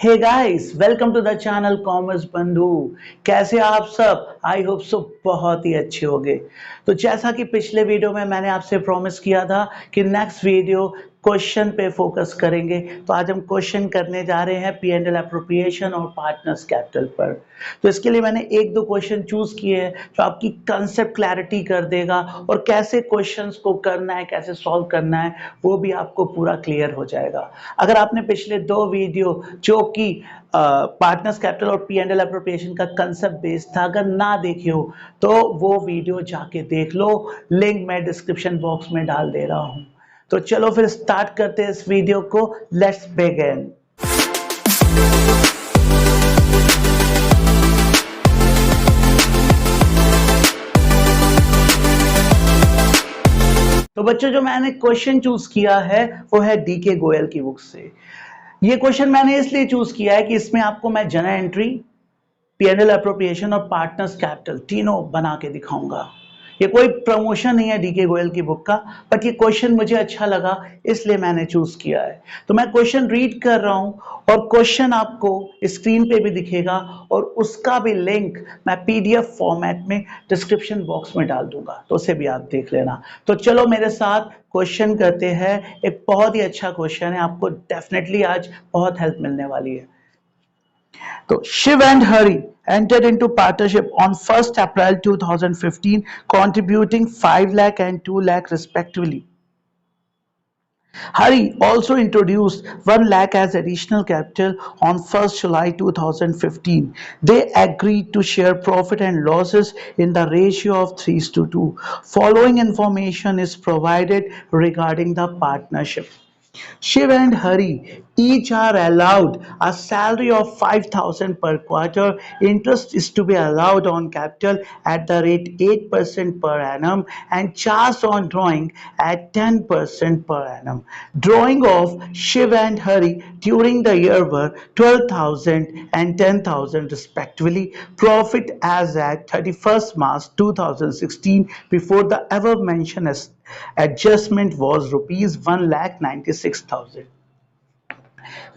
Hey guys, welcome to the channel commerce Bandhu. कैसे आप सब? आई होप सो बहुत ही अच्छे होंगे। तो जैसा कि पिछले वीडियो में मैंने आपसे प्रॉमिस किया था कि नेक्स्ट वीडियो क्वेश्चन पे फोकस करेंगे, तो आज हम क्वेश्चन करने जा रहे हैं P&L एप्रोप्रिएशन और पार्टनर्स कैपिटल पर। तो इसके लिए मैंने एक दो क्वेश्चन चूज किए हैं जो आपकी कंसेप्ट क्लैरिटी कर देगा और कैसे क्वेश्चंस को करना है, कैसे सॉल्व करना है, वो भी आपको पूरा क्लियर हो जाएगा। अगर आपने पिछले दो वीडियो जो कि पार्टनर्स कैपिटल और P&L एप्रोप्रिएशन का कंसेप्ट बेस्ड था, अगर ना देखे हो तो वो वीडियो जाके देख लो, लिंक मैं डिस्क्रिप्शन बॉक्स में डाल दे रहा हूं। तो चलो फिर स्टार्ट करते हैं इस वीडियो को। Let's begin. तो बच्चों, जो मैंने क्वेश्चन चूज किया है वो है डीके गोयल की बुक से। ये क्वेश्चन मैंने इसलिए चूज किया है कि इसमें आपको मैं जनरल एंट्री, P&L एप्रोप्रिएशन और पार्टनर्स कैपिटल तीनों बना के दिखाऊंगा। ये कोई प्रमोशन नहीं है डीके गोयल की बुक का, बट ये क्वेश्चन मुझे अच्छा लगा इसलिए मैंने चूज किया है। तो मैं क्वेश्चन रीड कर रहा हूं और क्वेश्चन आपको स्क्रीन पे भी दिखेगा और उसका भी लिंक मैं PDF फॉर्मेट में डिस्क्रिप्शन बॉक्स में डाल दूंगा, तो उसे भी आप देख लेना। तो चलो मेरे साथ क्वेश्चन करते हैं। एक बहुत ही अच्छा क्वेश्चन है, आपको डेफिनेटली आज बहुत हेल्प मिलने वाली है। So Shiv and Hari entered into partnership on 1st April 2015, contributing 5 lakh and 2 lakh respectively. Hari also introduced 1 lakh as additional capital on 1st July 2015. They agreed to share profit and losses in the ratio of 3:2. Following information is provided regarding the partnership. Shiv and Hari each are allowed a salary of 5,000 per quarter. Interest is to be allowed on capital at the rate 8% per annum and charged on drawing at 10% per annum. Drawing of Shiv and Hari during the year were 12,000 and 10,000 respectively. Profit as at 31st March 2016 before the above mentioned adjustment was rupees 1,96,000.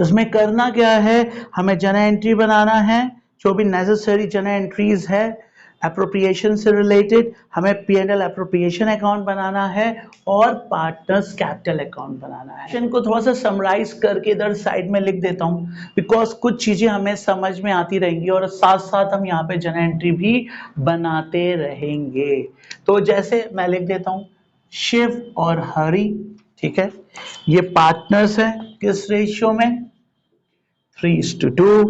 इसमें करना क्या है, हमें general entry बनाना है, जो भी necessary general entries है appropriation से रिलेटेड, हमें P&L एप्रोप्रिएशन अकाउंट बनाना है और पार्टनर्स कैपिटल अकाउंट बनाना है। इनको थोड़ा सा समराइज करके इधर साइड में लिख देता हूं, बिकॉज कुछ चीजें हमें समझ में आती रहेंगी और साथ साथ हम यहाँ पे जनरल एंट्री भी बनाते रहेंगे। तो जैसे मैं लिख देता हूं, शिव और हरि, ठीक है, ये पार्टनर्स है, किस रेशियो में? 3:2।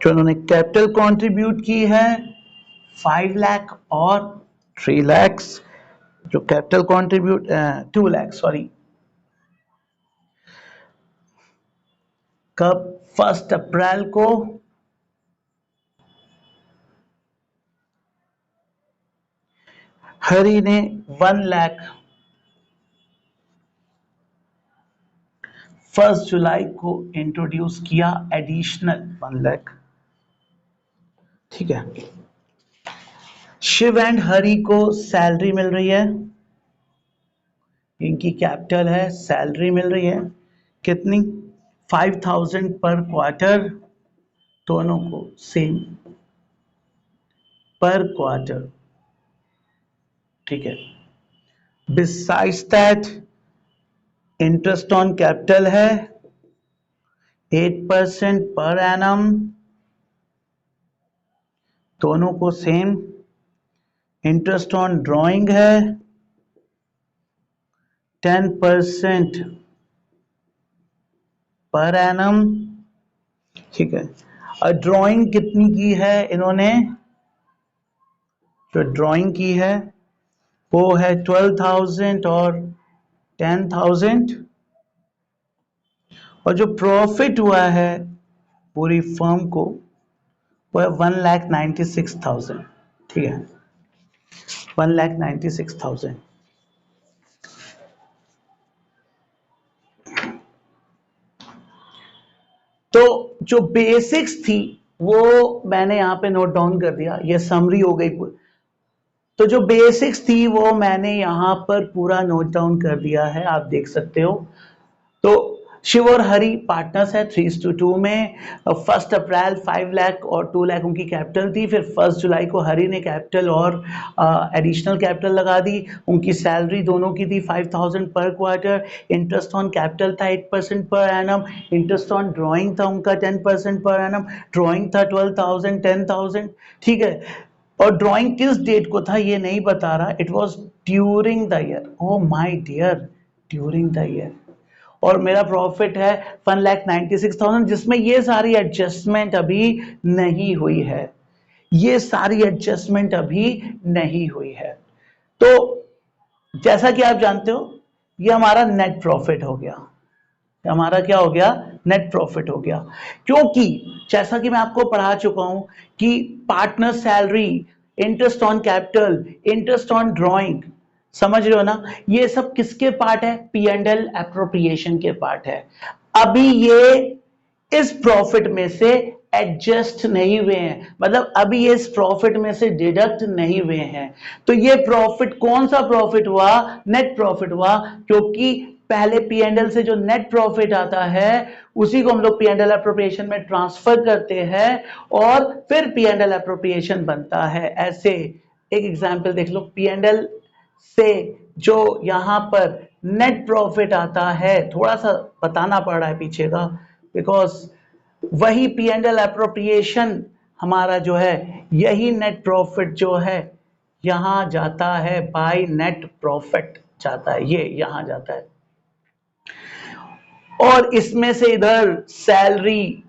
जो उन्होंने कैपिटल कंट्रीब्यूट की है 5 लाख और 3 लाख। जो कैपिटल कंट्रीब्यूट 2 लाख, सॉरी, कब? 1 अप्रैल को हरि ने 1 लाख 1 जुलाई को इंट्रोड्यूस किया, एडिशनल 1 लाख, ठीक है। शिव एंड हरि को सैलरी मिल रही है, इनकी कैपिटल है, सैलरी मिल रही है, कितनी? 5,000 पर क्वार्टर, दोनों को सेम पर क्वार्टर, ठीक है। Besides that interest on capital है 8% पर एनम, दोनों को सेम। इंटरेस्ट ऑन ड्रॉइंग है 10% पर एनम, ठीक है। और ड्राइंग कितनी की है इन्होंने? जो ड्राइंग की है वो है 12,000 और 10,000, और जो प्रॉफिट हुआ है पूरी फर्म को वो है 1,96,000, ठीक है, 1,96,000। तो जो बेसिक्स थी वो मैंने यहां पे नोट डाउन कर दिया, ये समरी हो गई। तो जो बेसिक्स थी वो मैंने यहां पर पूरा नोट डाउन कर दिया है, आप देख सकते हो। तो शिव और हरि पार्टनर्स है 3:2 में। 1 अप्रैल 5 लाख और 2 लाख उनकी कैपिटल थी। फिर 1 जुलाई को हरि ने कैपिटल और एडिशनल कैपिटल लगा दी। उनकी सैलरी दोनों की थी 5,000 पर क्वार्टर। इंटरेस्ट ऑन कैपिटल था 8% per annum. Interest on drawing था उनका 10% पर एनम। ड्राइंग था 12,000 10,000, ठीक है। और ड्राइंग किस डेट को था ये नहीं बता रहा, it was during the year. Oh my dear, during the year. और मेरा प्रॉफिट है 1,96,000, जिसमें ये सारी एडजस्टमेंट अभी नहीं हुई है। ये सारी एडजस्टमेंट अभी नहीं हुई है। तो जैसा कि आप जानते हो, ये हमारा नेट प्रॉफिट हो गया। हमारा क्या हो गया? नेट प्रॉफिट हो गया। क्योंकि जैसा कि मैं आपको पढ़ा चुका हूं कि partner salary, interest on capital, interest on drawing, समझ रहे हो ना, ये सब किसके पार्ट है? पी एंड एल एप्रोप्रिएशन के पार्ट है। अभी ये इस प्रॉफिट में से एडजस्ट नहीं हुए हैं, मतलब अभी ये इस प्रॉफिट में से डिडक्ट नहीं हुए हैं। तो ये प्रॉफिट कौन सा प्रॉफिट हुआ? नेट प्रॉफिट हुआ। क्योंकि पहले पी एंड एल से जो नेट प्रॉफिट आता है उसी को हम लोग पी एंड एल एप्रोप्रिएशन में ट्रांसफर करते हैं और फिर पी एंड एल एप्रोप्रिएशन बनता है। ऐसे एक एग्जांपल देख लो, पी एंड एल से जो यहां पर नेट प्रॉफिट आता है, थोड़ा सा बताना पड़ रहा है पीछे का, बिकॉज वही पी एंड एल एप्रोप्रिएशन हमारा जो है, यही नेट प्रॉफिट जो है यहां जाता है, बाय नेट प्रॉफिट जाता है, ये यहां जाता है। और इसमें से इधर सैलरी,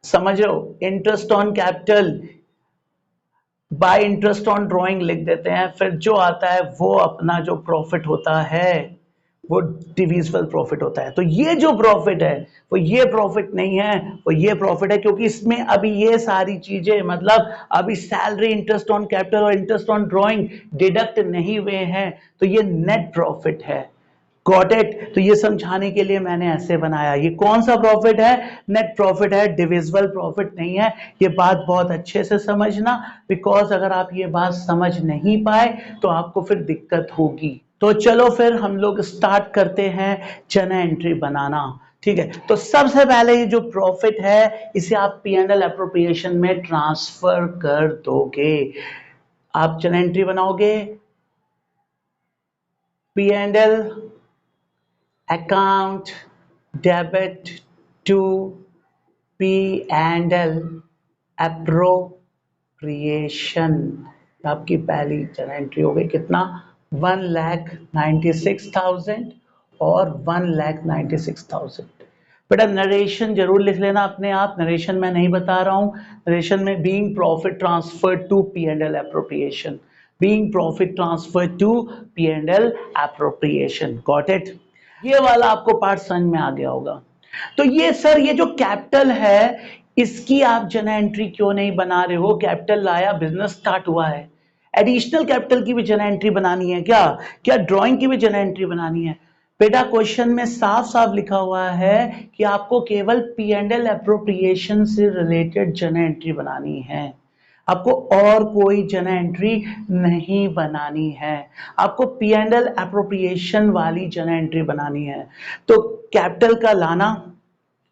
समझ रहे हो, interest on capital by interest on drawing लिख देते हैं। फिर जो आता है वो अपना जो प्रॉफिट होता है वो डिविजिबल प्रॉफिट होता है। तो ये जो प्रॉफिट है वो ये प्रॉफिट नहीं है, वो ये प्रॉफिट है, क्योंकि इसमें अभी ये सारी चीजें, मतलब अभी सैलरी, इंटरेस्ट ऑन कैपिटल और इंटरेस्ट ऑन ड्राइंग डिडक्ट नहीं हुए हैं, तो ये नेट प्रॉफिट है। Got it? तो ये समझाने के लिए मैंने ऐसे बनाया। ये कौन सा प्रॉफिट है? नेट प्रॉफिट है, डिविजिबल प्रॉफिट नहीं है। ये बात बहुत अच्छे से समझना, बिकॉज अगर आप ये बात समझ नहीं पाए तो आपको फिर दिक्कत होगी। तो चलो फिर हम लोग स्टार्ट करते हैं जर्नल एंट्री बनाना। ठीक है, तो सबसे पहले ये जो प्रॉफिट है इसे आप पी एंड एल एप्रोप्रिएशन में ट्रांसफर कर दोगे। आप जर्नल एंट्री बनाओगे, P and L account debit to P and L appropriation। आपकी पहली जर्नल एंट्री हो गई, कितना? 1,96,000 और 1,96,000। बेटा नरेशन जरूर लिख लेना अपने आप, नरेशन में नहीं बता रहा हूं। नरेशन में being profit transfer to P and L appropriation, being profit transfer to P and L appropriation. Got it? ये वाला आपको पार्ट समझ में आ गया होगा। तो ये सर, ये जो कैपिटल है इसकी आप जर्नल एंट्री क्यों नहीं बना रहे हो? कैपिटल लाया, बिजनेस स्टार्ट हुआ है, एडिशनल कैपिटल की भी जर्नल एंट्री बनानी है क्या? क्या ड्राइंग की भी जर्नल एंट्री बनानी है? बेटा क्वेश्चन में साफ साफ लिखा हुआ है कि आपको केवल पी एंड एल एप्रोप्रिएशन से रिलेटेड जर्नल एंट्री बनानी है, आपको और कोई जर्नल एंट्री नहीं बनानी है। आपको पी एंड एल एप्रोप्रिएशन वाली जर्नल एंट्री बनानी है। तो कैपिटल का लाना,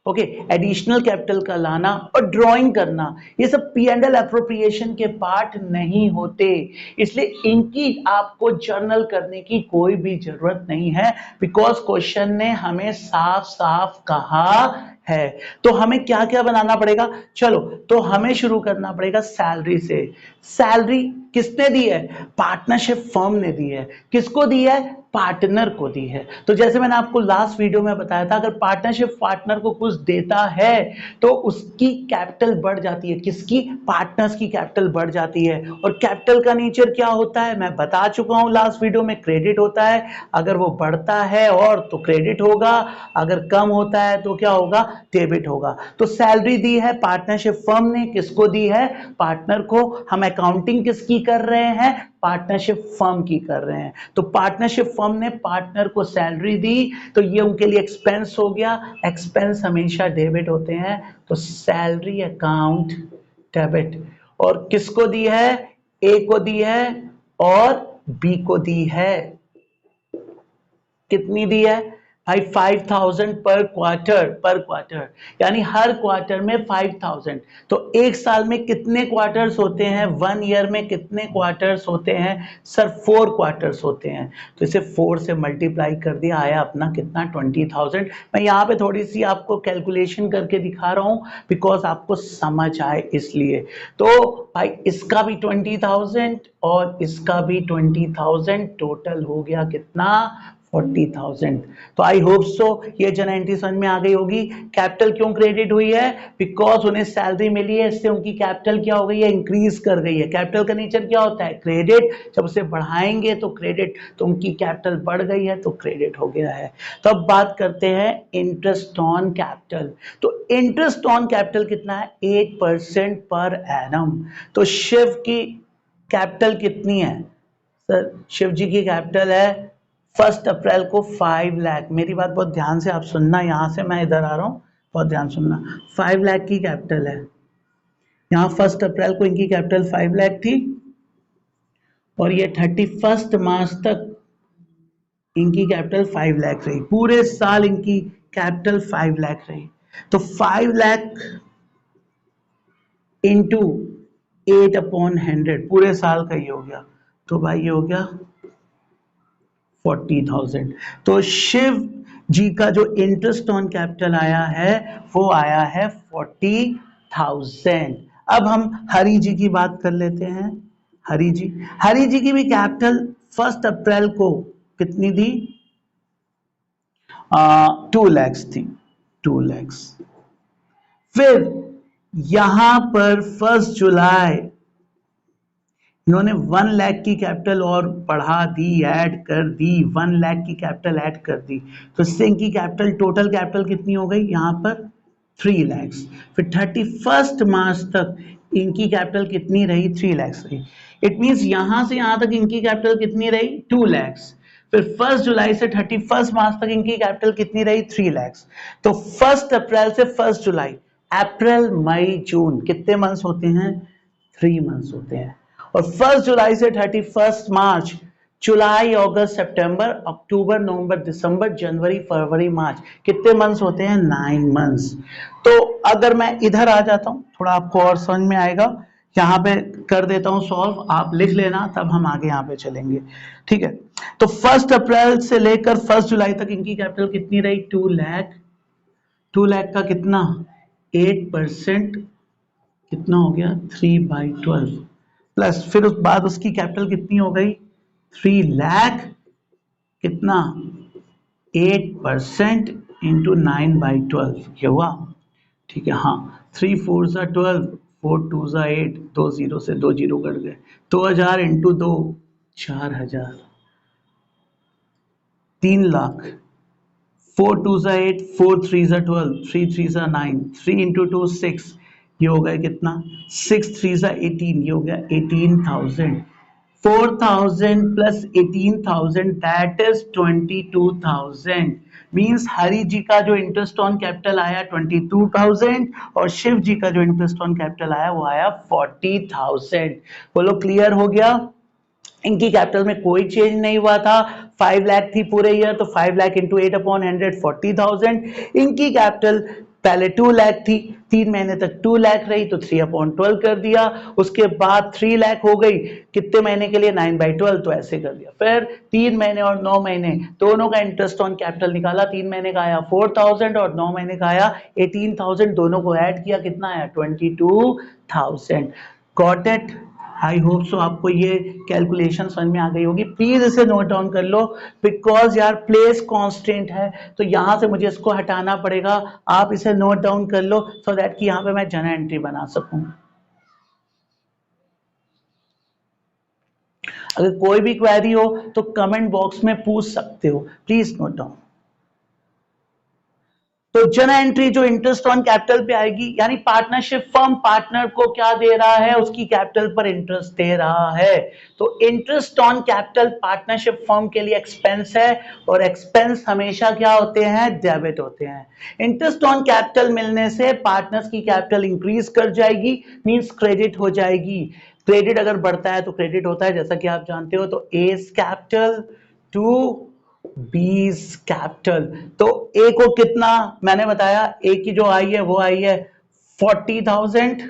ओके, एडिशनल कैपिटल का लाना और ड्राइंग करना, ये सब पी एंड एल एप्रोप्रिएशन के पार्ट नहीं होते, इसलिए इनकी आपको जर्नल करने की कोई भी जरूरत नहीं है, बिकॉज क्वेश्चन ने हमें साफ साफ कहा है। तो हमें क्या क्या बनाना पड़ेगा? चलो, तो हमें शुरू करना पड़ेगा सैलरी से। सैलरी किसने दी है? पार्टनरशिप फर्म ने दी है। किसको दी है? पार्टनर को दी है। तो जैसे मैंने आपको लास्ट वीडियो में बताया था, अगर पार्टनरशिप पार्टनर को कुछ देता है तो उसकी कैपिटल बढ़ जाती है। किसकी? पार्टनर्स की कैपिटल बढ़ जाती है। और कैपिटल का नेचर क्या होता है मैं बता चुका हूं लास्ट वीडियो में, क्रेडिट होता है। अगर वो बढ़ता है और तो क्रेडिट होगा, अगर कम होता है तो क्या होगा? डेबिट होगा। तो सैलरी दी है पार्टनरशिप फर्म ने, किसको दी है? पार्टनर को। हम अकाउंटिंग किसकी कर रहे हैं? पार्टनरशिप फर्म की कर रहे हैं। तो पार्टनरशिप फर्म ने पार्टनर को सैलरी दी, तो ये उनके लिए एक्सपेंस हो गया। एक्सपेंस हमेशा डेबिट होते हैं, तो सैलरी अकाउंट डेबिट। और किसको दी है? ए को दी है और बी को दी है। कितनी दी है? भाई 5,000 पर क्वार्टर यानी हर क्वार्टर में 5,000। तो एक साल में कितने क्वार्टर्स होते हैं, 1 ईयर में कितने क्वार्टर्स होते हैं सर, 4 क्वार्टर्स होते हैं। तो इसे 4 से मल्टीप्लाई कर दिया, आया अपना कितना 20,000। मैं यहाँ पे थोड़ी सी आपको कैलकुलेशन करके दिखा रहा हूँ बिकॉज आपको समझ आए इसलिए। तो भाई इसका भी 20,000 और इसका भी 20,000, टोटल हो गया कितना 40,000। तो आई होप सो ये जन एंट्री समझ में आ गई होगी। कैपिटल क्यों क्रेडिट हुई है, बिकॉज उन्हें सैलरी मिली है, इससे उनकी कैपिटल क्या हो गई है, इंक्रीज कर गई है। कैपिटल का नेचर क्या होता है, क्रेडिट। जब उसे बढ़ाएंगे तो क्रेडिट, तो उनकी कैपिटल बढ़ गई है तो क्रेडिट हो गया है। तो अब बात करते हैं इंटरेस्ट ऑन कैपिटल। तो इंटरेस्ट ऑन कैपिटल कितना है, 8% पर एनम। तो शिव की कैपिटल कितनी है सर, शिव जी की कैपिटल है 1 अप्रैल को 5 लाख। मेरी बात बहुत ध्यान से आप सुनना, यहां से मैं इधर आ रहा हूं, बहुत ध्यान सुनना। 5 लाख की कैपिटल है, यहाँ 1 अप्रैल को इनकी कैपिटल 5 लाख थी और ये 31 मार्च तक इनकी कैपिटल 5 लाख रही। पूरे साल इनकी कैपिटल 5 लाख रही। तो 5 लाख इंटू 8/100 पूरे साल का ये हो गया। तो भाई ये हो गया 40,000। तो शिव जी का जो इंटरेस्ट ऑन कैपिटल आया है वो आया है 40,000। अब हम हरी जी की बात कर लेते हैं। हरी जी की भी कैपिटल 1 अप्रैल को कितनी थी, 2 लाख थी, 2 लाख। फिर यहां पर 1 जुलाई इन्होंने 1 लाख की कैपिटल और बढ़ा दी, ऐड कर दी, 1 लाख की कैपिटल ऐड कर दी। तो इससे इनकी कैपिटल, टोटल कैपिटल कितनी हो गई यहाँ पर 3 लाख। फिर 31 मार्च तक इनकी कैपिटल कितनी रही, 3 लाख रही। इट मीन्स यहां से यहां तक इनकी कैपिटल कितनी रही, 2 लाख। फिर 1 जुलाई से 31 मार्च तक इनकी कैपिटल कितनी रही, 3 लाख। तो 1 अप्रैल से 1 जुलाई, अप्रैल मई जून कितने मंथ्स होते हैं, 3 मंथ्स होते हैं। और 1 जुलाई से 31 मार्च, जुलाई अगस्त सितंबर अक्टूबर नवंबर दिसंबर जनवरी फरवरी मार्च कितने मंथ्स होते हैं, 9 मंथ्स। तो अगर मैं इधर आ जाता हूं, थोड़ा आपको और समझ में आएगा, यहाँ पे कर देता हूं सॉल्व, आप लिख लेना तब हम आगे यहाँ पे चलेंगे, ठीक है। तो 1 अप्रैल से लेकर 1 जुलाई तक इनकी कैपिटल कितनी रही, 2 लाख। 2 लाख का कितना 8%, कितना हो गया 3/12 प्लस, फिर उस बाद उसकी कैपिटल कितनी हो गई 3 लाख, कितना 8% इंटू 9/12, ये हुआ, ठीक है। हाँ, 3 4 12, 4 2 8, 2 0 से 2 0 कट गए, 2,000 इंटू 2, 4,000, 3 लाख। 4 2 8, 4 3 12, 3 3 9, 3 इंटू 2 6, ये हो गया कितना 6 3 18, ये हो गया 18,000। 4,000 plus 18,000 that is 22,000। Means Hari ji का जो इंटरेस्ट ऑन कैपिटल आया 22,000 और शिव जी का जो इंटरेस्ट ऑन कैपिटल आया वो आया 40,000। बोलो क्लियर हो गया। इनकी कैपिटल में कोई चेंज नहीं हुआ था, 5 लाख थी पूरे ईयर, तो 5 लाख इंटू 8/100 40,000। इनकी कैपिटल पहले 2 लाख थी, 3 महीने तक 2 लाख रही तो 3/12 कर दिया, उसके बाद 3 लाख हो गई कितने महीने के लिए 9/12, तो ऐसे कर दिया। फिर 3 महीने और 9 महीने दोनों का इंटरेस्ट ऑन कैपिटल निकाला, 3 महीने का आया 4,000 और 9 महीने का आया 18,000, दोनों को ऐड किया कितना आया 22,000। Got it. I hope so आपको ये कैलकुलेशन समझ में आ गई होगी। प्लीज इसे नोट डाउन कर लो बिकॉज यार प्लेस कांस्टेंट है तो यहां से मुझे इसको हटाना पड़ेगा। आप इसे नोट डाउन कर लो सो दैट कि यहां पे मैं जर्नल एंट्री बना सकूं। अगर कोई भी क्वेरी हो तो कमेंट बॉक्स में पूछ सकते हो, प्लीज नोट डाउन। तो जन एंट्री जो इंटरेस्ट ऑन कैपिटल पे आएगी, यानी पार्टनरशिप फर्म पार्टनर को क्या दे रहा है, उसकी कैपिटल पर इंटरेस्ट दे रहा है। तो interest on capital partnership firm के लिए एक्सपेंस है और एक्सपेंस हमेशा क्या होते हैं, डेबिट होते हैं। इंटरेस्ट ऑन कैपिटल मिलने से पार्टनर्स की कैपिटल इंक्रीज कर जाएगी, मींस क्रेडिट हो जाएगी। क्रेडिट अगर बढ़ता है तो क्रेडिट होता है, जैसा कि आप जानते हो। तो A's capital to B's capital. तो ए को कितना, मैंने बताया ए की जो आई है वो आई है 40,000,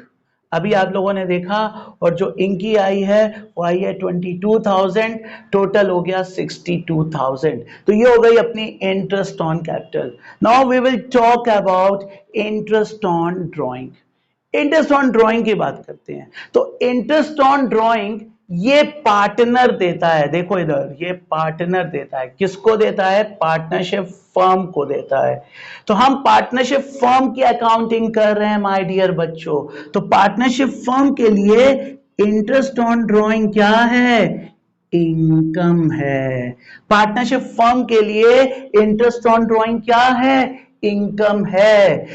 अभी आप लोगों ने देखा, और जो इनकी आई है वो आई है 22,000, टोटल हो गया 62,000। तो ये हो गई अपनी interest on capital. Now we will talk about interest on drawing. Interest on drawing की बात करते हैं। तो इंटरेस्ट ऑन ड्राइंग ये पार्टनर देता है, देखो इधर, ये पार्टनर देता है, किसको देता है, पार्टनरशिप फर्म को देता है। तो हम पार्टनरशिप फर्म की अकाउंटिंग कर रहे हैं माय डियर बच्चों। तो पार्टनरशिप फर्म के लिए इंटरेस्ट ऑन ड्राइंग क्या है, इनकम है। पार्टनरशिप फर्म के लिए इंटरेस्ट ऑन ड्राइंग क्या है, इनकम है।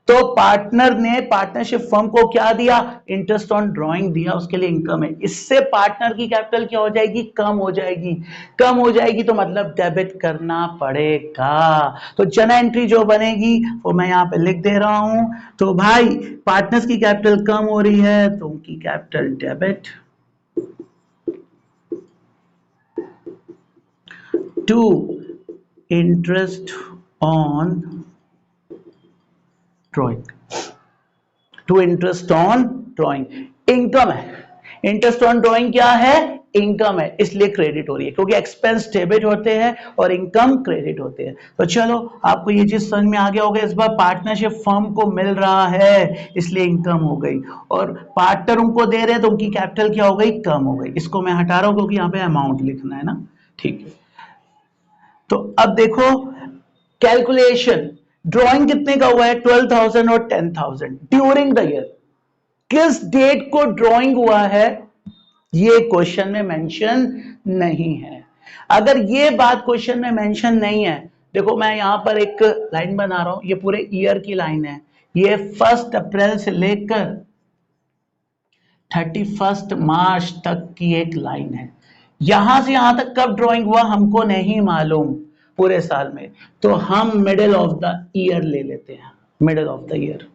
तो पार्टनर ने पार्टनरशिप फर्म को क्या दिया, इंटरेस्ट ऑन ड्राइंग दिया, उसके लिए इनकम है। इससे पार्टनर की कैपिटल क्या हो जाएगी, कम हो जाएगी। कम हो जाएगी तो मतलब डेबिट करना पड़ेगा। तो जर्नल एंट्री जो बनेगी वो मैं यहाँ पे लिख दे रहा हूं। तो भाई पार्टनर्स की कैपिटल कम हो रही है तो उनकी capital debit to interest on drawing, to interest on drawing, income है। इंटरेस्ट ऑन ड्राइंग क्या है, इनकम है, इसलिए क्रेडिट हो रही है, क्योंकि एक्सपेंस डेबिट होते हैं और इनकम क्रेडिट होते हैं। तो चलो आपको ये चीज समझ में आ गया होगा। इस बार पार्टनरशिप फर्म को मिल रहा है इसलिए इनकम हो गई, और पार्टनर उनको दे रहे हैं तो उनकी कैपिटल क्या हो गई, कम हो गई। इसको मैं हटा रहा हूं क्योंकि यहाँ पे अमाउंट लिखना है ना, ठीक है। तो अब देखो कैलकुलेशन, ड्राइंग कितने का हुआ है, 12,000 और 10,000 ड्यूरिंग द ईयर। किस डेट को ड्राइंग हुआ है ये क्वेश्चन में मेंशन नहीं है। अगर ये बात क्वेश्चन में मेंशन नहीं है, देखो मैं यहां पर एक लाइन बना रहा हूं, ये पूरे ईयर की लाइन है। ये 1 अप्रैल से लेकर 31 मार्च तक की एक लाइन है। यहां से यहां तक कब ड्राइंग हुआ हमको नहीं मालूम पूरे साल में, तो हम मिडिल ऑफ द ईयर ले लेते हैं, मिडिल ऑफ द ईयर।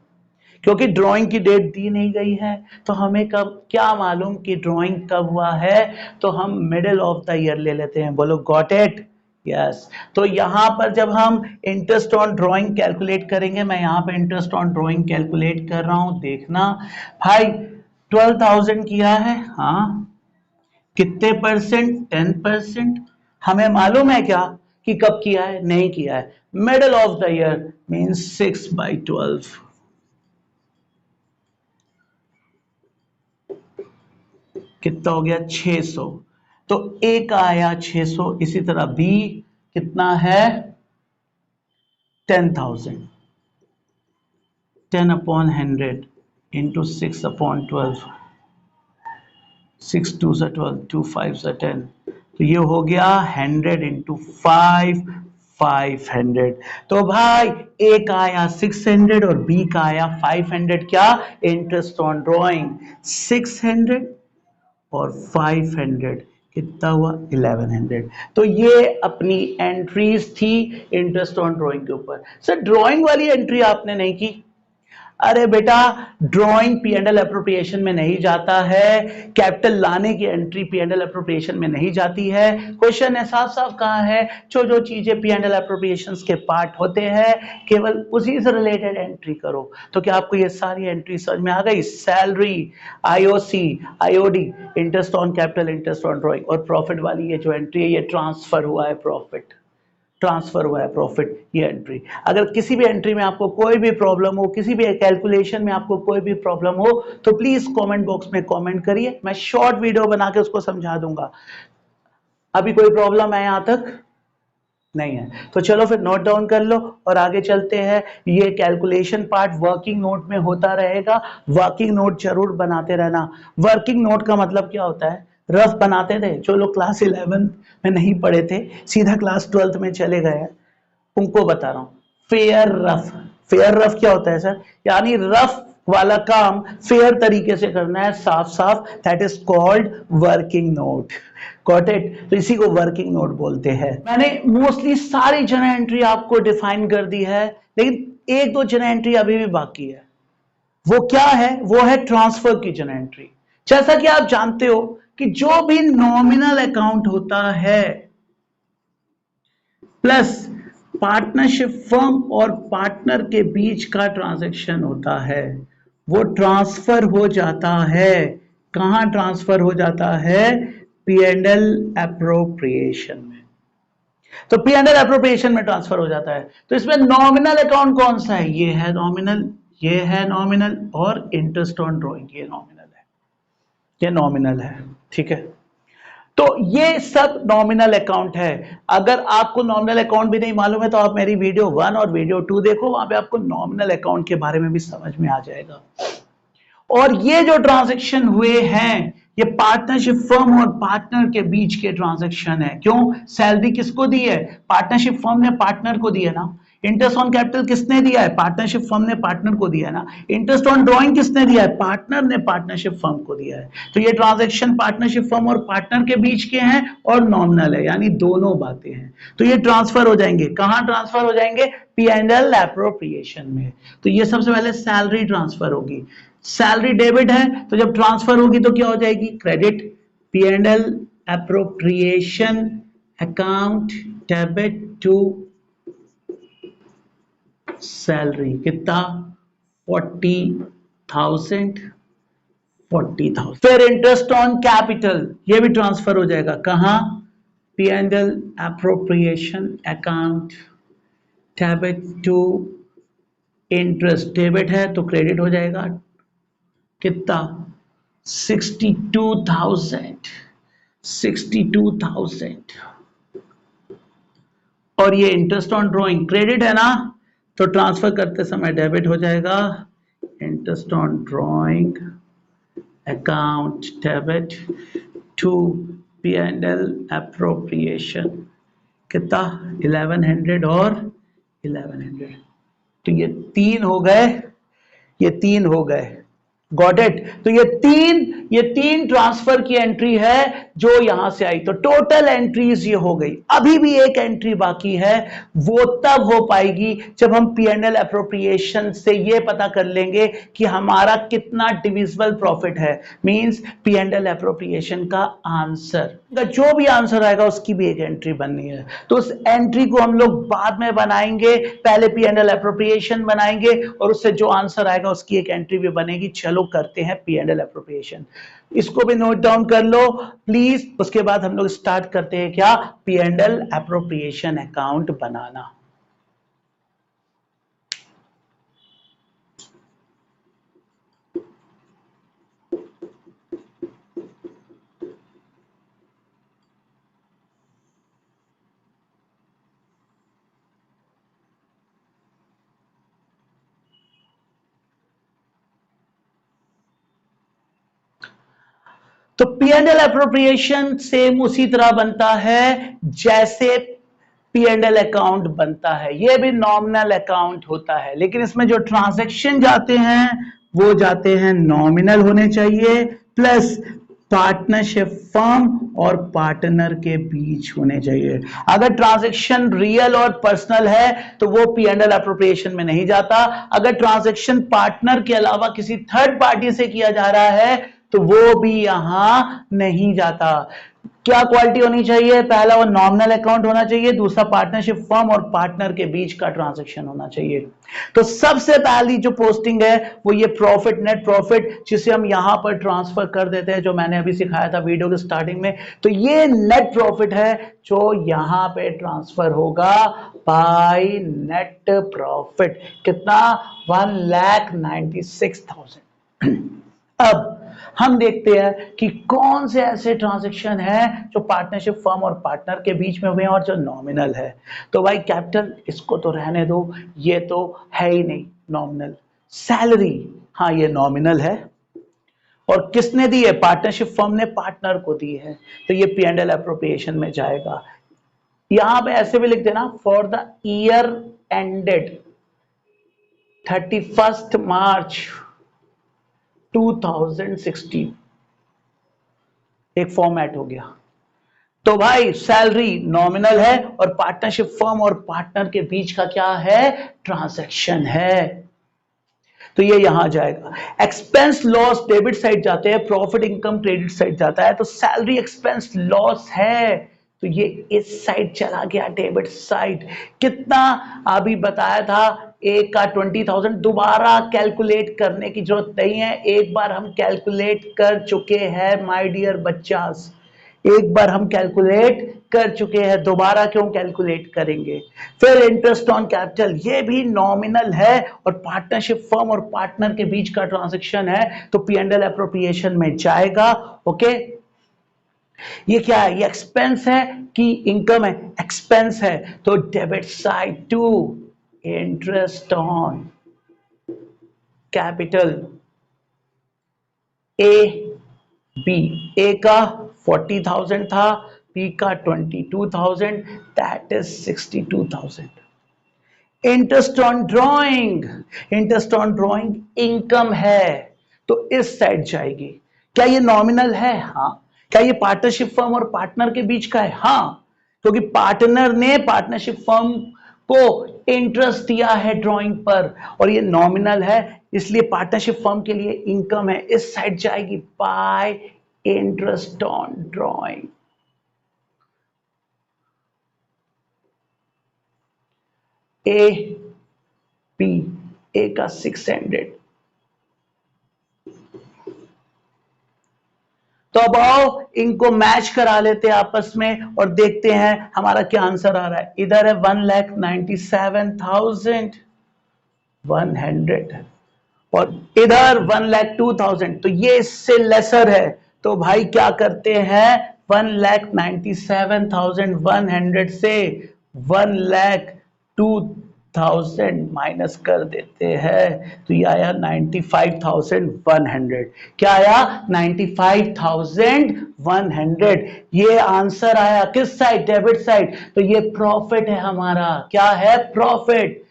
क्योंकि ड्राइंग की डेट दी नहीं गई है तो हमें कब क्या मालूम कि ड्राइंग कब हुआ है, तो हम मिडिल ऑफ द ईयर ले लेते हैं। बोलो गॉट इट, यस। तो यहां पर जब हम इंटरेस्ट ऑन ड्राइंग कैलकुलेट करेंगे, मैं यहां पर इंटरेस्ट ऑन ड्राइंग कैलकुलेट कर रहा हूं, देखना भाई 12,000 किया है, हाँ, कितने परसेंट, 10%। हमें मालूम है क्या कि कब किया है, नहीं किया है। Middle of the year means 6/12, कितना हो गया, 600। तो ए का आया 600, इसी तरह बी कितना है, 10,000, 10/100 इंटू 6/12, 6 2 12, 2 5 10, तो ये हो गया 100 इंटू 5, 500। तो भाई ए का आया 600 और बी का आया 500, क्या, इंटरेस्ट ऑन ड्राइंग। 600 और 500 कितना हुआ, 1100। तो ये अपनी एंट्रीज थी इंटरेस्ट ऑन ड्राइंग के ऊपर। सर ड्राइंग वाली एंट्री आपने नहीं की, अरे बेटा drawing P and L appropriation में नहीं जाता है, कैपिटल लाने की entry P and L appropriation में नहीं जाती है। क्वेश्चन है साफ साफ कहा है, जो जो चीजें पी एंड एल अप्रोप्रिएशन के पार्ट होते हैं केवल उसी से रिलेटेड एंट्री करो। तो क्या आपको ये सारी एंट्री समझ में आ गई, salary, IOC, IOD, interest on capital, interest on drawing, और प्रॉफिट वाली ये जो एंट्री है ये ट्रांसफर हुआ है प्रॉफिट, ट्रांसफर हुआ है प्रॉफिट, ये एंट्री। अगर किसी भी एंट्री में आपको कोई भी प्रॉब्लम हो, किसी भी कैलकुलेशन में आपको कोई भी प्रॉब्लम हो, तो प्लीज कमेंट बॉक्स में कमेंट करिए, मैं शॉर्ट वीडियो बना के उसको समझा दूंगा। अभी कोई प्रॉब्लम है यहां तक, नहीं है, तो चलो फिर नोट डाउन कर लो और आगे चलते हैं। ये कैलकुलेशन पार्ट वर्किंग नोट में होता रहेगा, वर्किंग नोट जरूर बनाते रहना। वर्किंग नोट का मतलब क्या होता है, रफ बनाते थे, जो लोग क्लास 11 में नहीं पढ़े थे सीधा क्लास 12 में चले गए हैं उनको बता रहा हूं। फेयर रफ, फेयर रफ क्या होता है सर, यानी रफ वाला काम फेयर तरीके से करना है, साफ साफ, that is called working note. Got it, तो इसी को वर्किंग नोट बोलते हैं। मैंने मोस्टली सारी जर्नल एंट्री आपको डिफाइन कर दी है, लेकिन एक दो जर्नल एंट्री अभी भी बाकी है। वो क्या है, वो है ट्रांसफर की जर्नल एंट्री। जैसा कि आप जानते हो कि जो भी नॉमिनल अकाउंट होता है प्लस पार्टनरशिप फर्म और पार्टनर के बीच का ट्रांजैक्शन होता है, वो ट्रांसफर हो जाता है। कहां ट्रांसफर हो जाता है? पी एंड एल एप्रोप्रिएशन में। तो पी एंड एल एप्रोप्रिएशन में ट्रांसफर हो जाता है। तो इसमें नॉमिनल अकाउंट कौन सा है? ये है नॉमिनल, ये है नॉमिनल, और इंटरेस्ट ऑन ड्रॉइंग ये नॉमिनल है, ये नॉमिनल है। ठीक है, तो ये सब नॉमिनल अकाउंट है। अगर आपको नॉमिनल अकाउंट भी नहीं मालूम है तो आप मेरी वीडियो 1 और वीडियो 2 देखो, वहां पे आपको नॉमिनल अकाउंट के बारे में भी समझ में आ जाएगा। और ये जो ट्रांजैक्शन हुए हैं ये पार्टनरशिप फर्म और पार्टनर के बीच के ट्रांजैक्शन है। क्यों? सैलरी किसको दी है? पार्टनरशिप फर्म ने पार्टनर को दी है ना। इंटरेस्ट ऑन कैपिटल किसने दिया है? पार्टनरशिप फर्म ने पार्टनर को दिया है ना। इंटरेस्ट ऑन ड्रॉइंग किसने दिया है? पार्टनर ने पार्टनरशिप फर्म को दिया है। तो ये ट्रांजैक्शन पार्टनरशिप फर्म और पार्टनर के बीच के हैं और नॉमिनल है, यानी दोनों बातें हैं। तो ये ट्रांसफर हो जाएंगे। कहां ट्रांसफर हो जाएंगे? पी एंड एल एप्रोप्रिएशन में। तो ये सबसे पहले सैलरी ट्रांसफर होगी। सैलरी डेबिट है तो जब ट्रांसफर होगी तो क्या हो जाएगी? Credit. P and L appropriation account debit to salary. कितना? 40,000, 40,000। फिर इंटरेस्ट ऑन कैपिटल ये भी ट्रांसफर हो जाएगा। कहां? P and L appropriation account debit to interest. Debit है तो क्रेडिट हो जाएगा। कितना? 62,000, 62,000। और ये इंटरेस्ट ऑन ड्रॉइंग क्रेडिट है ना, तो ट्रांसफर करते समय डेबिट हो जाएगा। Interest on drawing account debit to P and L appropriation. कितना? 1100 और 1100। तो ये तीन हो गए, ये तीन हो गए। Got it? तो ये तीन ट्रांसफर की एंट्री है जो यहां से आई। तो टोटल एंट्रीज ये हो गई। अभी भी एक एंट्री बाकी है, वो तब हो पाएगी जब हम पी एंड एल एप्रोप्रिएशन से ये पता कर लेंगे कि हमारा कितना डिविजिबल प्रॉफिट है। Means P and L appropriation का आंसर, जो भी आंसर आएगा उसकी भी एक एंट्री बननी है। तो उस एंट्री को हम लोग बाद में बनाएंगे, पहले पी एंड एल एप्रोप्रिएशन बनाएंगे और उससे जो आंसर आएगा उसकी एक एंट्री भी बनेगी। चलो करते हैं पी एंड एल एप्रोप्रिएशन। इसको भी नोट डाउन कर लो प्लीज। उसके बाद हम लोग स्टार्ट करते हैं क्या? P and L appropriation account बनाना। तो P and L appropriation same उसी तरह बनता है जैसे पी एंड एल अकाउंट बनता है। ये भी नॉमिनल अकाउंट होता है, लेकिन इसमें जो ट्रांजैक्शन जाते हैं वो जाते हैं नॉमिनल होने चाहिए, प्लस पार्टनरशिप फर्म और पार्टनर के बीच होने चाहिए। अगर ट्रांजैक्शन रियल और पर्सनल है तो वो पी एंड एल एप्रोप्रिएशन में नहीं जाता। अगर ट्रांजैक्शन पार्टनर के अलावा किसी थर्ड पार्टी से किया जा रहा है तो वो भी यहां नहीं जाता। क्या क्वालिटी होनी चाहिए? पहला वो नॉमिनल अकाउंट होना चाहिए, दूसरा पार्टनरशिप फर्म और पार्टनर के बीच का ट्रांजैक्शन होना चाहिए। तो सबसे पहली जो पोस्टिंग है वो ये प्रॉफिट, नेट प्रॉफिट, जिसे हम यहां पर ट्रांसफर कर देते हैं, जो मैंने अभी सिखाया था वीडियो के स्टार्टिंग में। तो ये नेट प्रॉफिट है जो यहां पे ट्रांसफर होगा बाय नेट प्रॉफिट। कितना? 1,96,000। अब हम देखते हैं कि कौन से ऐसे ट्रांजैक्शन हैं जो पार्टनरशिप फर्म और पार्टनर के बीच में हुए हैं और जो नॉमिनल है। तो भाई कैपिटल इसको तो रहने दो, ये तो है ही नहीं नॉमिनल। सैलरी, हाँ ये नॉमिनल है और किसने दी है? पार्टनरशिप फर्म ने पार्टनर को दी है, तो ये पी एंड एल एप्रोप्रिएशन में जाएगा। यहां पे ऐसे भी लिख देना, फॉर द ईयर एंडेड 31 मार्च 2016, एक फॉर्मेट हो गया। तो भाई सैलरी नॉमिनल है और पार्टनरशिप फर्म और पार्टनर के बीच का क्या है? ट्रांजैक्शन है, तो ये यहां जाएगा। एक्सपेंस लॉस डेबिट साइड जाते हैं, प्रॉफिट इनकम क्रेडिट साइड जाता है। तो सैलरी एक्सपेंस लॉस है, तो ये इस साइड चला गया डेबिट साइड। कितना अभी बताया था, एक का 20,000। दोबारा कैलकुलेट करने की जरूरत नहीं है, एक बार हम कैलकुलेट कर चुके हैं माय डियर बच्चास, एक बार हम कैलकुलेट कर चुके हैं, दोबारा क्यों कैलकुलेट करेंगे। फिर इंटरेस्ट ऑन कैपिटल, ये भी नॉमिनल है और पार्टनरशिप फर्म और पार्टनर के बीच का ट्रांजैक्शन है, तो पी एंड एल एप्रोप्रिएशन में जाएगा। ओके, ये क्या है, ये एक्सपेंस है कि इनकम है, एक्सपेंस है, तो debit side to interest on capital A B. A का 40,000 था, बी का 22,000, that is 62,000। Interest on drawing, interest on drawing income है, तो इस साइड जाएगी। क्या ये नॉमिनल है? हाँ। क्या ये पार्टनरशिप फर्म और पार्टनर के बीच का है? हाँ, क्योंकि पार्टनर ने पार्टनरशिप फर्म को इंटरेस्ट दिया है ड्राइंग पर, और ये नॉमिनल है, इसलिए पार्टनरशिप फर्म के लिए इनकम है, इस साइड जाएगी by interest on drawing. A B, A का 600। तो अब आओ इनको मैच करा लेते हैं आपस में और देखते हैं हमारा क्या आंसर आ रहा है। इधर है 1,97,100 और इधर 1,02,000, तो ये इससे लेसर है। तो भाई क्या करते हैं, 1,97,100 से 1,02,000 माइनस कर देते हैं, तो ये आया 95,100। क्या आया, 95,100। ये आंसर आया किस साइड, डेबिट साइड, तो ये प्रॉफिट है हमारा। क्या है, प्रॉफिट।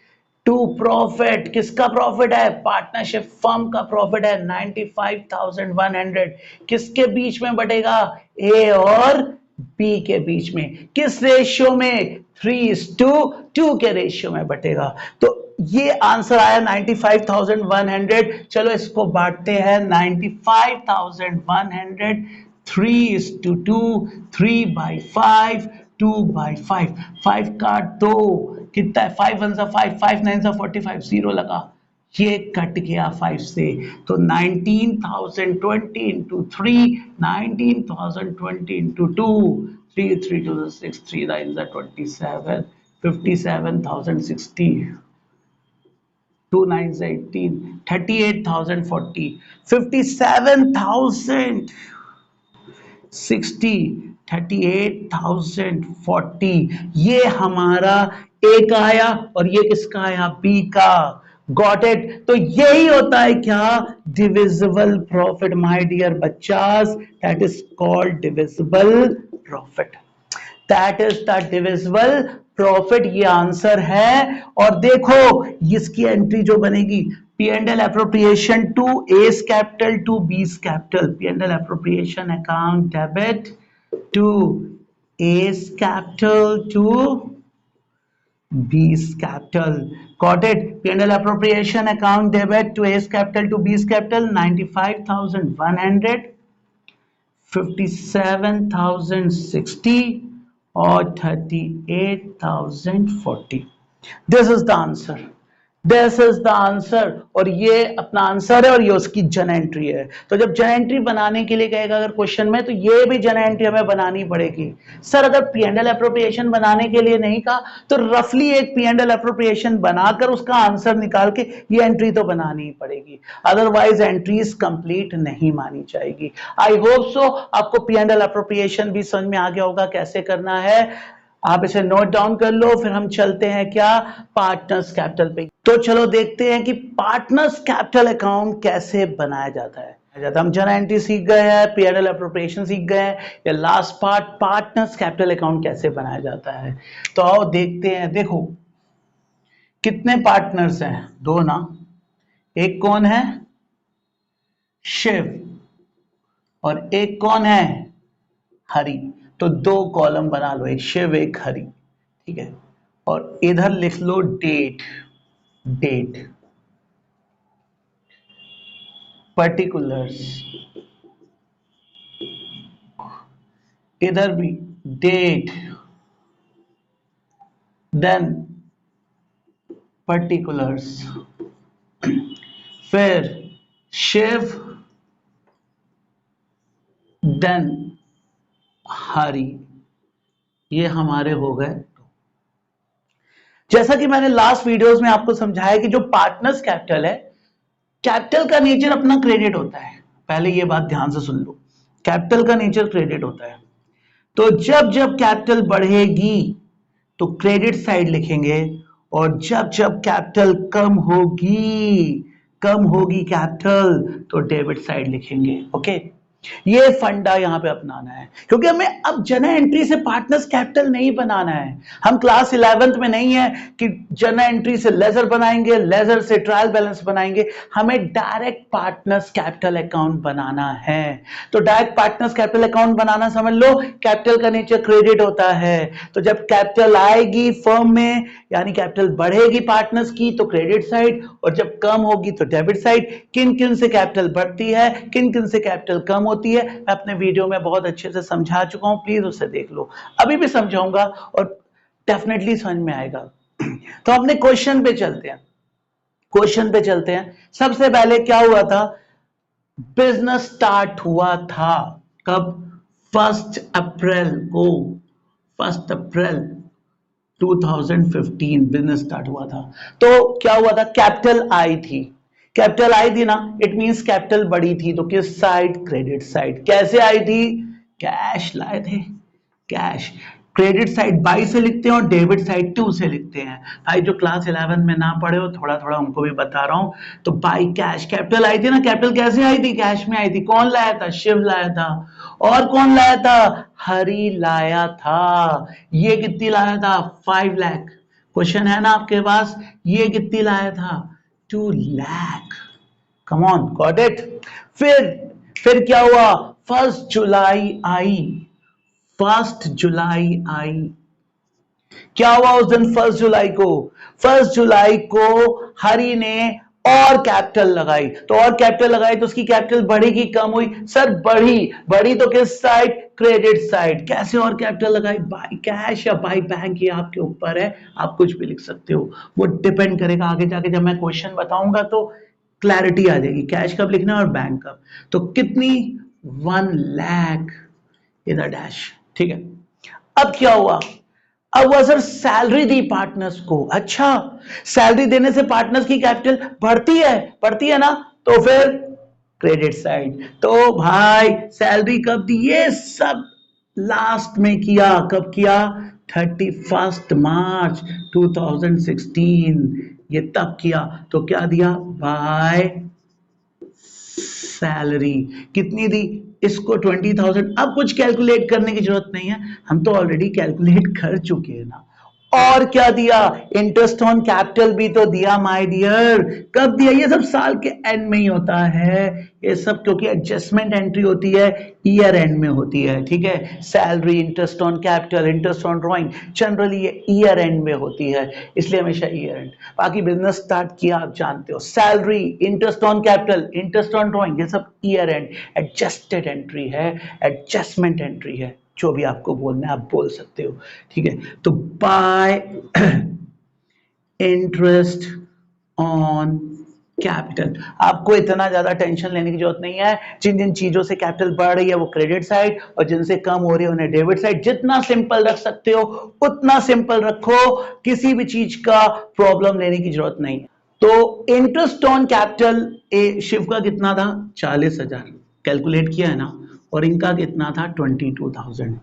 टू प्रॉफिट, किसका प्रॉफिट है, पार्टनरशिप फर्म का प्रॉफिट है 95,100। किसके बीच में बटेगा, ए और बी के बीच में, किस रेशियो में, 3:2 के रेशियो में बटेगा। तो ये आंसर आया 95,100। चलो इसको बांटते हैं, 95,100 3:2, 3/5, 2/5, 5 काट दो, कितना है, 5 1 5, 5 9 45, जीरो लगा, ये कट गया 5 से, तो 19,020 इंटू 3, 19,020 इंटू 2, 3 3 2 6, 3 9 27, 57,060, 2 9 18, 38,040, 57,000 60, 38,040, ये हमारा ए का आया और ये किसका आया, बी का। Got it. तो यही होता है क्या, डिविजिबल प्रॉफिट माय डियर बच्चास, that is called divisible profit, that is the divisible profit. ये आंसर है। और देखो इसकी एंट्री जो बनेगी, P and L appropriation to A's capital to B's capital, P and L appropriation account debit to A's capital to B's capital. Got it. P and L appropriation account debit to A's capital to B's capital, 95,100, 57,060 और 38,040। This is the answer, this is the answer. और ये अपना answer है और ये उसकी जन entry है। तो जब जन एंट्री बनाने के लिए कहेगा अगर क्वेश्चन में, तो ये भी जन एंट्री हमें बनानी पड़ेगी। सर अगर पी एंड एल एप्रोप्रिएशन बनाने के लिए नहीं कहा, तो रफली एक पी एंड एल एप्रोप्रिएशन बनाकर उसका आंसर निकाल के ये एंट्री तो बनानी ही पड़ेगी, अदरवाइज एंट्रीज कंप्लीट नहीं मानी जाएगी। आई होप सो आपको पी एंड एल एप्रोप्रिएशन भी समझ में आ गया होगा कैसे करना है। आप इसे नोट डाउन कर लो, फिर हम चलते हैं क्या, पार्टनर्स कैपिटल पे। तो चलो देखते हैं कि पार्टनर्स कैपिटल अकाउंट कैसे बनाया जाता है। हम जर्नल एंट्री सीख गए हैं, पीएनएल एप्रोप्रिएशन सीख गए हैं, ये last part partners capital account कैसे बनाया जाता है। तो आओ देखते हैं। देखो कितने पार्टनर्स हैं, दो ना, एक कौन है, शिव, और एक कौन है, हरि। तो दो कॉलम बना लो, एक शिव एक हरि, ठीक है। और इधर लिख लो डेट, डेट, पर्टिकुलर्स, इधर भी डेट, देन पर्टिकुलर्स, फिर शिव, देन हरी। ये हमारे हो गए। जैसा कि मैंने लास्ट वीडियोस में आपको समझाया कि जो पार्टनर्स कैपिटल है, कैपिटल का नेचर अपना क्रेडिट होता है। पहले ये बात ध्यान से सुन लो, कैपिटल का नेचर क्रेडिट होता है। तो जब जब कैपिटल बढ़ेगी तो क्रेडिट साइड लिखेंगे, और जब जब कैपिटल कम होगी कैपिटल, तो डेबिट साइड लिखेंगे। ओके, ये फंडा यहां पे अपनाना है, क्योंकि हमें अब जनरल एंट्री से पार्टनर्स कैपिटल नहीं बनाना है। हम क्लास 11th में नहीं है कि जनरल एंट्री से लेजर बनाएंगे, लेजर से ट्रायल बैलेंस बनाएंगे। हमें डायरेक्ट पार्टनर्स कैपिटल अकाउंट बनाना है। तो डायरेक्ट पार्टनर्स कैपिटल अकाउंट बनाना समझ लो, कैपिटल का नेचर क्रेडिट होता है। तो जब कैपिटल आएगी फर्म में, यानी कैपिटल बढ़ेगी पार्टनर्स की, तो क्रेडिट साइड, और जब कम होगी तो डेबिट साइड। किन किन से कैपिटल बढ़ती है, किन किन से कैपिटल कम होती है, मैं अपने वीडियो में बहुत अच्छे से समझा चुका हूं, प्लीज उसे देख लो। अभी भी समझाऊंगा और डेफिनेटली समझ में आएगा। तो अपने क्वेश्चन पे चलते हैं। सबसे पहले क्या हुआ था, बिजनेस स्टार्ट हुआ था कब, 1 अप्रैल को, 1 अप्रैल 2015 बिजनेस स्टार्ट हुआ था। तो क्या हुआ था, कैपिटल आई थी, ना, इट मींस कैपिटल बड़ी थी, तो किस साइड, क्रेडिट साइड। कैसे आई थी, कैश लाए थे, कैश। क्रेडिट साइड बाई से लिखते हैं और डेबिट साइड टू से लिखते हैं। भाई जो क्लास 11 में ना पढ़े हो, थोड़ा थोड़ा उनको भी बता रहा हूं। तो बाई कैश, कैपिटल आई थी ना, कैपिटल कैसे आई थी, कैश में आई थी। कौन लाया था, शिव लाया था। और कौन लाया था, हरि लाया था। ये कितनी लाया था, 5 लाख। क्वेश्चन है ना आपके पास, ये कितनी लाया था, 2 lakh. Come on, got it. फिर क्या हुआ, 1 जुलाई आई, 1 जुलाई आई। क्या हुआ उस दिन 1 जुलाई को, 1 जुलाई को हरि ने और कैपिटल लगाई। तो और कैपिटल लगाई तो उसकी कैपिटल बढ़ेगी कम हुई, सर बढ़ी तो किस साइड, क्रेडिट साइड। कैसे और कैपिटल लगाई, बाय कैश या बाय बैंक, ये आपके ऊपर है, आप कुछ भी लिख सकते हो, वो डिपेंड करेगा आगे जाके जब मैं क्वेश्चन बताऊंगा तो क्लैरिटी आ जाएगी, कैश कब लिखना है और बैंक कब। तो कितनी, 1 लाख इधर डैश, ठीक है। अब क्या हुआ, अब वह सर सैलरी दी पार्टनर्स को। अच्छा, सैलरी देने से पार्टनर्स की कैपिटल बढ़ती है ना, तो फिर क्रेडिट साइड। तो भाई सैलरी कब दी, ये सब लास्ट में किया, कब किया, 31 मार्च 2016, ये तब किया। तो क्या दिया, बाय सैलरी। कितनी दी, इसको 20,000। अब कुछ कैलकुलेट करने की जरूरत नहीं है, हम तो ऑलरेडी कैलकुलेट कर चुके हैं ना। और क्या दिया, इंटरेस्ट ऑन कैपिटल भी तो दिया माय डियर। कब दिया, ये सब साल के एंड में ही होता है, ये सब क्योंकि एडजस्टमेंट एंट्री होती है, ईयर एंड में होती है, ठीक है। Salary, interest on capital, interest on drawing, generally ये ईयर एंड में होती है, इसलिए हमेशा ईयर एंड। बाकी बिजनेस स्टार्ट किया आप जानते हो, salary, interest on capital, interest on drawing, ये सब ईयर एंड एडजस्टेड एंट्री है, एडजस्टमेंट एंट्री है, जो भी आपको बोलना है आप बोल सकते हो, ठीक है। तो बाय इंटरेस्ट ऑन कैपिटल, आपको इतना ज्यादा टेंशन लेने की जरूरत नहीं है। जिन जिन चीजों से कैपिटल बढ़ रही है वो क्रेडिट साइड, और जिनसे कम हो रही है उन्हें डेबिट साइड। जितना सिंपल रख सकते हो उतना सिंपल रखो, किसी भी चीज का प्रॉब्लम लेने की जरूरत नहीं। तो इंटरेस्ट ऑन कैपिटल शिव का कितना था, 40,000 कैलकुलेट किया है ना, और इनका कितना था, 22,000।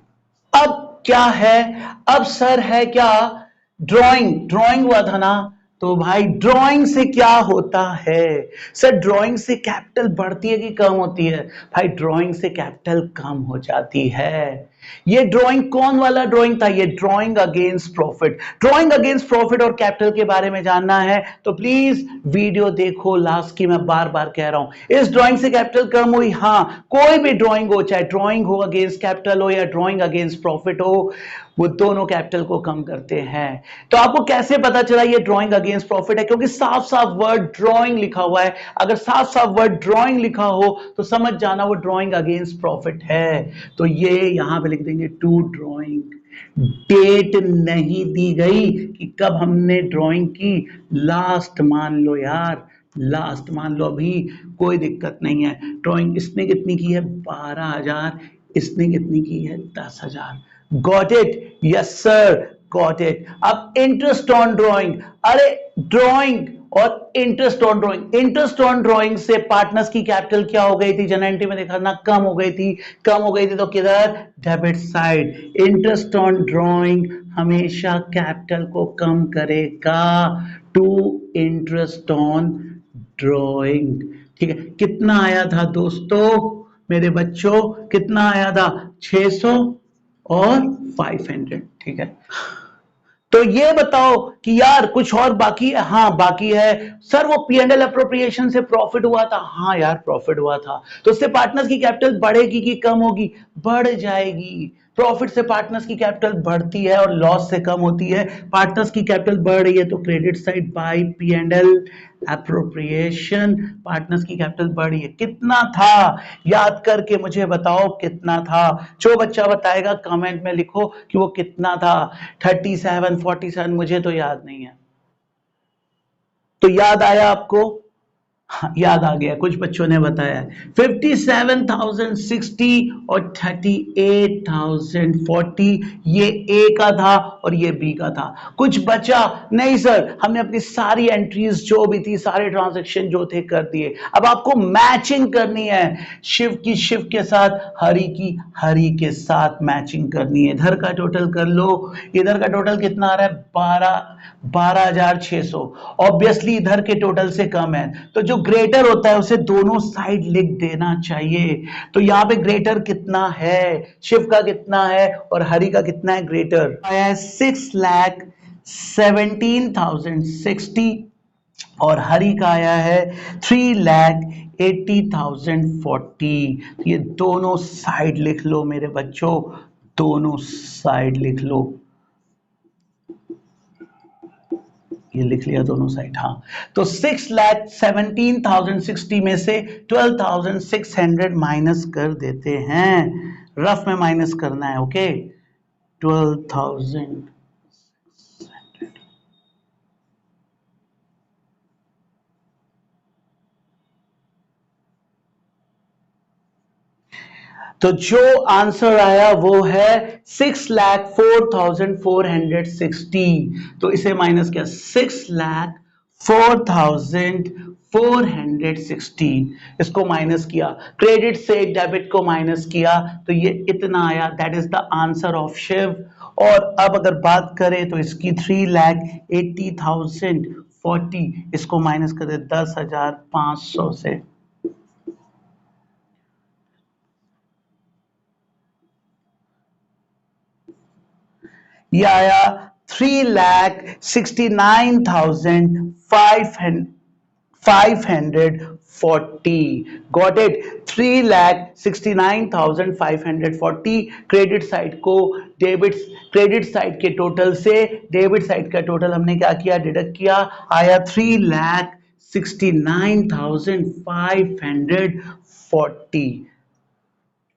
अब क्या है, अब सर है क्या, ड्राइंग हुआ था ना। तो भाई ड्राइंग से क्या होता है, सर ड्राइंग से कैपिटल बढ़ती है कि कम होती है, भाई ड्राइंग से कैपिटल कम हो जाती है। ये ड्राइंग कौन वाला ड्राइंग था, ये drawing against profit. Drawing against profit और कैपिटल के बारे में जानना है तो प्लीज वीडियो देखो लास्ट की, मैं बार बार कह रहा हूं। इस ड्राइंग से कैपिटल कम हुई, हाँ, कोई भी ड्राइंग हो, चाहे ड्राइंग हो अगेंस्ट कैपिटल हो या ड्राइंग अगेंस्ट प्रॉफिट हो, वो दोनों कैपिटल को कम करते हैं। तो आपको कैसे पता चला ये ड्राइंग अगेंस्ट प्रॉफिट है, क्योंकि साफ साफ वर्ड ड्राइंग लिखा हुआ है। अगर साफ साफ वर्ड ड्राइंग लिखा हो तो समझ जाना वो ड्राइंग अगेंस्ट प्रॉफिट है। तो ये यहां पे लिख देंगे टू ड्राइंग। डेट नहीं दी गई कि कब हमने ड्राइंग की, लास्ट मान लो यार, लास्ट मान लो, अभी कोई दिक्कत नहीं है। ड्राइंग इसने कितनी की है 12,000, इसने कितनी की है 10,000। Got it? Yes sir, got it. अब इंटरेस्ट ऑन ड्राइंग, अरे ड्राइंग और interest on drawing, interest on drawing से पार्टनर्स की कैपिटल क्या हो गई थी, जनरल एंट्री में देखा ना, कम हो गई थी। कम हो गई थी तो किधर, debit side. Interest on drawing हमेशा कैपिटल को कम करेगा टू इंटरेस्ट ऑन ड्राइंग। ठीक है, कितना आया था दोस्तों, मेरे बच्चों, कितना आया था, 600 और 500। ठीक है, तो ये बताओ कि यार कुछ और बाकी है? हाँ बाकी है सर, वो पी एंड एल अप्रोप्रिएशन से प्रॉफिट हुआ था। हाँ यार प्रॉफिट हुआ था, तो उससे पार्टनर्स की कैपिटल बढ़ेगी कि कम होगी, बढ़ जाएगी। प्रॉफिट से पार्टनर्स की कैपिटल बढ़ती है और लॉस से कम होती है। पार्टनर्स की कैपिटल बढ़ रही है तो credit side by P and L appropriation, partners की कैपिटल बढ़ रही है। कितना था, याद करके मुझे बताओ कितना था। जो बच्चा बताएगा कमेंट में लिखो कि वो कितना था। 37, 47, मुझे तो याद नहीं है। तो याद आया आपको? हाँ, याद आ गया, कुछ बच्चों ने बताया है। 57,060 और 38,040, ये ए का था और ये बी का था। कुछ बचा नहीं सर, हमने अपनी सारी एंट्रीज जो भी थी, सारे ट्रांजैक्शन जो थे कर दिए। अब आपको मैचिंग करनी है, शिव की शिव के साथ, हरि की हरि के साथ मैचिंग करनी है। इधर का टोटल कर लो, इधर का टोटल कितना आ रहा है, 12,600। ऑब्वियसली इधर के टोटल से कम है, तो जो ग्रेटर होता है उसे दोनों साइड लिख देना चाहिए। तो यहां पे ग्रेटर कितना है, शिव का कितना है और हरि का कितना है, ग्रेटर आया है 6,17,060 और हरि का आया है 3,80,040। ये दोनों साइड लिख लो मेरे बच्चों, दोनों साइड लिख लो। ये लिख लिया दोनों साइड, हाँ। तो 6,17,060 में से 12,600 माइनस कर देते हैं, रफ में माइनस करना है, ओके। 12,000, तो जो आंसर आया वो है 6,04,460। तो इसे माइनस किया, 6,04,460, इसको माइनस किया, क्रेडिट से डेबिट को माइनस किया, तो ये इतना आया। That is the answer of Shiv. और अब अगर बात करें तो इसकी 3,80,040, इसको माइनस कर दे 10,500 से, ये आया 3,69,540। Got it? 3,69,540 क्रेडिट साइड को डेबिट, क्रेडिट साइड के टोटल से डेबिट साइड का टोटल हमने क्या किया, डिडक्ट किया, आया 3,69,540।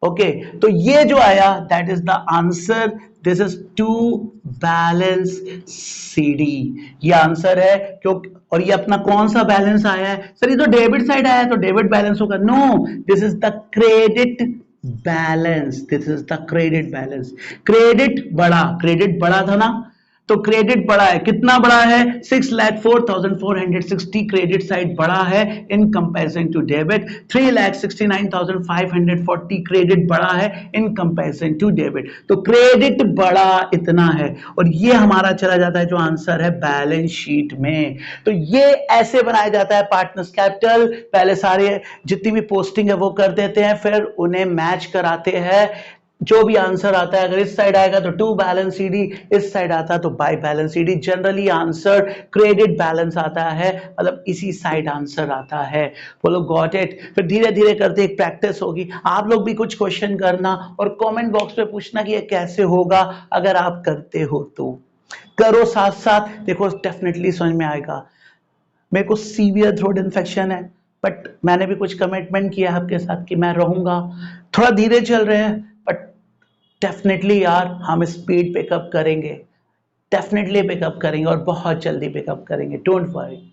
ओके, तो ये जो आया that is the answer. This is to balance CD, ये आंसर है। क्योंकि और ये अपना कौन सा बैलेंस आया है सर, ये तो डेबिट साइड आया है तो डेबिट बैलेंस होगा। No, this is the credit balance, this is the credit balance. Credit बढ़ा, क्रेडिट बढ़ा था ना, तो क्रेडिट बढ़ा है, कितना बढ़ा है, 6,04,460 क्रेडिट साइड बढ़ा है in comparison to debit. 3,69,540 credit बढ़ा है इन कंपैरिजन टू डेबिट। तो क्रेडिट बढ़ा इतना है और ये हमारा चला जाता है जो आंसर है बैलेंस शीट में। तो ये ऐसे बनाया जाता है पार्टनर्स कैपिटल। पहले सारे जितनी भी पोस्टिंग है वो कर देते हैं, फिर उन्हें मैच कराते हैं। जो भी आंसर आता है, अगर इस साइड आएगा तो टू बैलेंस सीडी, इस साइड आता तो by balance CD. Generally answer credit balance आता है, मतलब इसी साइड आंसर आता है। बोलो गॉट इट? फिर धीरे धीरे करते एक प्रैक्टिस होगी। आप लोग भी कुछ क्वेश्चन करना और कमेंट बॉक्स में पूछना कि ये कैसे होगा। अगर आप करते हो तो करो, साथ साथ देखो, डेफिनेटली समझ में आएगा। मेरे को सीवियर थ्रोट इन्फेक्शन है, बट मैंने भी कुछ कमिटमेंट किया है आपके साथ कि मैं रहूंगा। थोड़ा धीरे चल रहे हैं, बट डेफिनेटली यार हम स्पीड पिकअप करेंगे, डेफिनेटली पिकअप करेंगे और बहुत जल्दी पिकअप करेंगे, डोंट वरी।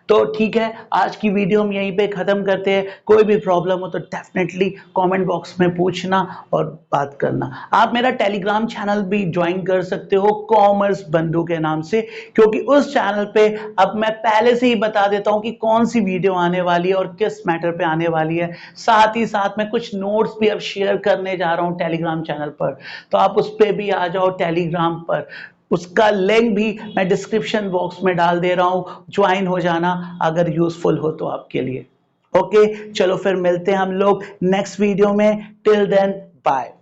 तो ठीक है, आज की वीडियो हम यहीं पे खत्म करते हैं। कोई भी प्रॉब्लम हो तो डेफिनेटली कमेंट बॉक्स में पूछना और बात करना। आप मेरा टेलीग्राम चैनल भी ज्वाइन कर सकते हो कॉमर्स बंधु के नाम से, क्योंकि उस चैनल पे अब मैं पहले से ही बता देता हूं कि कौन सी वीडियो आने वाली है और किस मैटर पे आने वाली है। साथ ही साथ मैं कुछ नोट्स भी अब शेयर करने जा रहा हूं टेलीग्राम चैनल पर, तो आप उस पर भी आ जाओ टेलीग्राम पर। उसका लिंक भी मैं डिस्क्रिप्शन बॉक्स में डाल दे रहा हूं, ज्वाइन हो जाना अगर यूजफुल हो तो आपके लिए। ओके, चलो फिर मिलते हैं हम लोग नेक्स्ट वीडियो में। Till then bye.